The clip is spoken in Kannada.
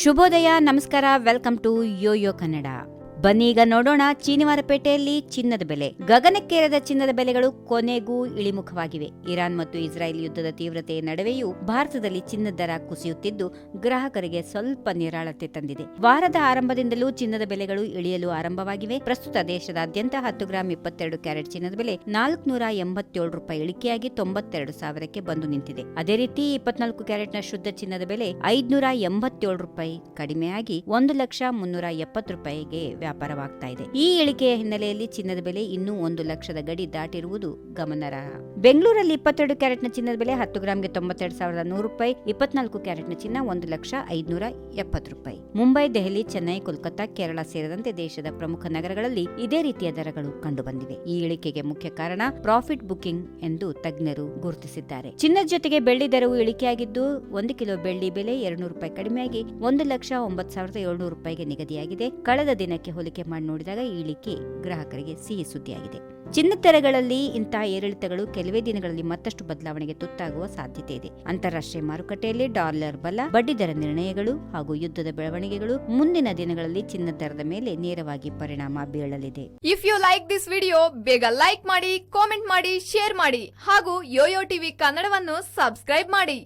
ಶುಭೋದಯ, ನಮಸ್ಕಾರ, ವೆಲ್ಕಮ್ ಟು ಯೋಯೋ ಕನ್ನಡ. ಬನ್ನಿ ಈಗ ನೋಡೋಣ ಚೀನಿವಾರಪೇಟೆಯಲ್ಲಿ ಚಿನ್ನದ ಬೆಲೆ. ಗಗನಕ್ಕೇರದ ಚಿನ್ನದ ಬೆಲೆಗಳು ಕೊನೆಗೂ ಇಳಿಮುಖವಾಗಿವೆ. ಇರಾನ್ ಮತ್ತು ಇಸ್ರಾಯೇಲ್ ಯುದ್ಧದ ತೀವ್ರತೆಯ ನಡುವೆಯೂ ಭಾರತದಲ್ಲಿ ಚಿನ್ನದ ದರ ಕುಸಿಯುತ್ತಿದ್ದು ಗ್ರಾಹಕರಿಗೆ ಸ್ವಲ್ಪ ನಿರಾಳತೆ ತಂದಿದೆ. ವಾರದ ಆರಂಭದಿಂದಲೂ ಚಿನ್ನದ ಬೆಲೆಗಳು ಇಳಿಯಲು ಆರಂಭವಾಗಿವೆ. ಪ್ರಸ್ತುತ ದೇಶದಾದ್ಯಂತ 10 ಗ್ರಾಂ 22 ಕ್ಯಾರೆಟ್ ಚಿನ್ನದ ಬೆಲೆ ₹487 ಇಳಿಕೆಯಾಗಿ 92,000ಕ್ಕೆ ಬಂದು ನಿಂತಿದೆ. ಅದೇ ರೀತಿ 24 ಕ್ಯಾರೆಟ್ನ ಶುದ್ಧ ಚಿನ್ನದ ಬೆಲೆ ₹587 ಕಡಿಮೆಯಾಗಿ ₹1,370ಗೆ ವ್ಯಾಪಾರವಾಗ್ತಾ ಇದೆ. ಈ ಇಳಿಕೆಯ ಹಿನ್ನೆಲೆಯಲ್ಲಿ ಚಿನ್ನದ ಬೆಲೆ ಇನ್ನೂ 1 ಲಕ್ಷದ ಗಡಿ ದಾಟಿರುವುದು ಗಮನಾರ್ಹ. ಬೆಂಗಳೂರಲ್ಲಿ 22 ಕ್ಯಾರೆಟ್ನ ಚಿನ್ನದ ಬೆಲೆ 10 ಗ್ರಾಂಗೆ ₹92,100, 24 ಕ್ಯಾರೆಟ್ನ ಚಿನ್ನ ₹1,570. ಮುಂಬೈ, ದೆಹಲಿ, ಚೆನ್ನೈ, ಕೋಲ್ಕತ್ತಾ, ಕೇರಳ ಸೇರಿದಂತೆ ದೇಶದ ಪ್ರಮುಖ ನಗರಗಳಲ್ಲಿ ಇದೇ ರೀತಿಯ ದರಗಳು ಕಂಡುಬಂದಿವೆ. ಈ ಇಳಿಕೆಗೆ ಮುಖ್ಯ ಕಾರಣ ಪ್ರಾಫಿಟ್ ಬುಕಿಂಗ್ ಎಂದು ತಜ್ಞರು ಗುರುತಿಸಿದ್ದಾರೆ. ಚಿನ್ನದ ಜೊತೆಗೆ ಬೆಳ್ಳಿ ದರವು ಇಳಿಕೆಯಾಗಿದ್ದು 1 ಕಿಲೋ ಬೆಳ್ಳಿ ಬೆಲೆ ₹200 ಕಡಿಮೆಯಾಗಿ ₹1,09,700ಗೆ ನಿಗದಿಯಾಗಿದೆ. ಕಳೆದ ದಿನಕ್ಕೆ ಹೋಲಿಕೆ ಮಾಡಿ ನೋಡಿದಾಗ ಈ ಇಳಿಕೆ ಗ್ರಾಹಕರಿಗೆ ಸಿಹಿ ಸುದ್ದಿಯಾಗಿದೆ. ಚಿನ್ನದ ದರಗಳಲ್ಲಿ ಇಂತಹ ಏರಿಳಿತಗಳು ಕೆಲವೇ ದಿನಗಳಲ್ಲಿ ಮತ್ತಷ್ಟು ಬದಲಾವಣೆಗೆ ತುತ್ತಾಗುವ ಸಾಧ್ಯತೆ ಇದೆ. ಅಂತಾರಾಷ್ಟ್ರೀಯ ಮಾರುಕಟ್ಟೆಯಲ್ಲಿ ಡಾಲರ್ ಬಲ, ಬಡ್ಡಿ ದರ ನಿರ್ಣಯಗಳು ಹಾಗೂ ಯುದ್ಧದ ಬೆಳವಣಿಗೆಗಳು ಮುಂದಿನ ದಿನಗಳಲ್ಲಿ ಚಿನ್ನದ ದರದ ಮೇಲೆ ನೇರವಾಗಿ ಪರಿಣಾಮ ಬೀಳಲಿದೆ. If you like this video, ಬೇಗ ಲೈಕ್ ಮಾಡಿ, ಕಾಮೆಂಟ್ ಮಾಡಿ, ಶೇರ್ ಮಾಡಿ ಹಾಗೂ ಯೋಯೋ ಟಿವಿ ಕನ್ನಡವನ್ನು ಸಬ್ಸ್ಕ್ರೈಬ್ ಮಾಡಿ.